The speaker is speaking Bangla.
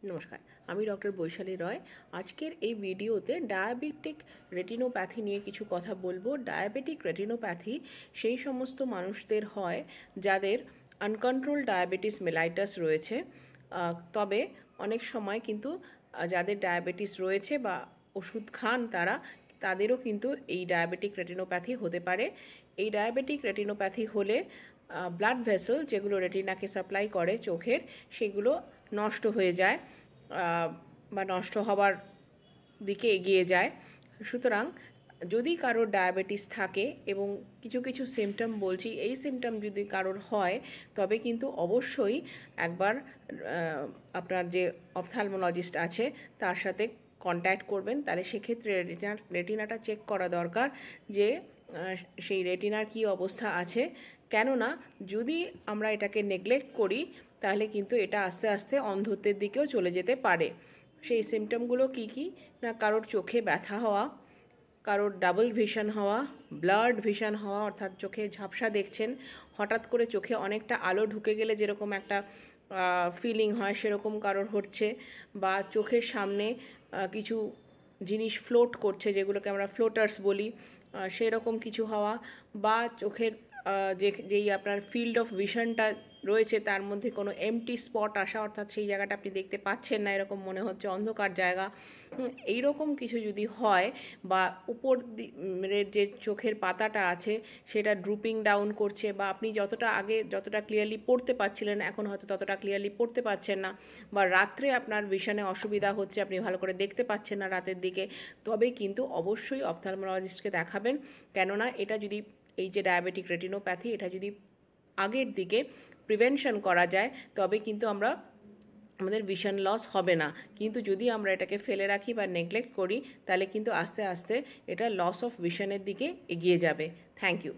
নমস্কার, আমি ডক্টর বৈশালী রয়। আজকের এই ভিডিওতে ডায়াবেটিক রেটিনোপ্যাথি নিয়ে কিছু কথা বলবো। ডায়াবেটিক রেটিনোপ্যাথি সেই সমস্ত মানুষদের হয় যাদের আনকন্ট্রোল ডায়াবেটিস মেলাইটাস রয়েছে। তবে অনেক সময় কিন্তু যাদের ডায়াবেটিস রয়েছে বা ওষুধ খান তাদেরও কিন্তু এই ডায়াবেটিক রেটিনোপ্যাথি হতে পারে। এই ডায়াবেটিক রেটিনোপ্যাথি হলে ব্লাড ভেসেল যেগুলো রেটিনাকে সাপ্লাই করে চোখের, সেগুলো নষ্ট হয়ে যায় বা নষ্ট হবার দিকে এগিয়ে যায়। সুতরাং যদি কারোর ডায়াবেটিস থাকে এবং কিছু কিছু সিমটম বলছি, এই সিমটম যদি কারোর হয় তবে কিন্তু অবশ্যই একবার আপনার যে অপথ্যালমোলজিস্ট আছে তার সাথে কন্ট্যাক্ট করবেন। তাহলে সেক্ষেত্রে রেটিনাটা চেক করা দরকার যে সেই রেটিনার কী অবস্থা আছে। কেননা যদি আমরা এটাকে নেগলেক্ট করি তাহলে কিন্তু এটা আস্তে আস্তে অন্ধত্বের দিকেও চলে যেতে পারে। সেই সিমটমগুলো কি কি না, কারোর চোখে ব্যথা হওয়া, কারোর ডাবল ভিশন হওয়া, ব্লার্ড ভিশন হওয়া, অর্থাৎ চোখে ঝাপসা দেখছেন, হঠাৎ করে চোখে অনেকটা আলো ঢুকে গেলে যেরকম একটা ফিলিং হয় সেরকম কারোর হচ্ছে, বা চোখের সামনে কিছু জিনিস ফ্লোট করছে যেগুলোকে আমরা ফ্লোটার্স বলি, সেরকম কিছু হওয়া, বা চোখের যেই আপনার ফিল্ড অফ ভিশনটা রয়েছে তার মধ্যে কোনো এমটি স্পট আসা, অর্থাৎ সেই জায়গাটা আপনি দেখতে পাচ্ছেন না, এরকম মনে হচ্ছে অন্ধকার জায়গা। এই রকম কিছু যদি হয়, বা উপর যে চোখের পাতাটা আছে সেটা ড্রুপিং ডাউন করছে, বা আপনি আগে যতটা ক্লিয়ারলি পড়তে পারছিলেন এখন হয়তো ততটা ক্লিয়ারলি পড়তে পারছেন না, বা রাত্রে আপনার ভিশনে অসুবিধা হচ্ছে, আপনি ভালো করে দেখতে পাচ্ছেন না রাতের দিকে, তবে কিন্তু অবশ্যই অপথ্যালমোলজিস্টকে দেখাবেন। কেননা এটা যদি এই যে ডায়াবেটিক রেটিনোপ্যাথি, এটা যদি আগের দিকে প্রিভেনশন করা যায় তবে কিন্তু আমাদের ভিশন লস হবে না। কিন্তু যদি আমরা এটাকে ফেলে রাখি বা নেগলেক্ট করি তাহলে কিন্তু আস্তে আস্তে এটা লস অফ ভিশনের দিকে এগিয়ে যাবে। Thank you.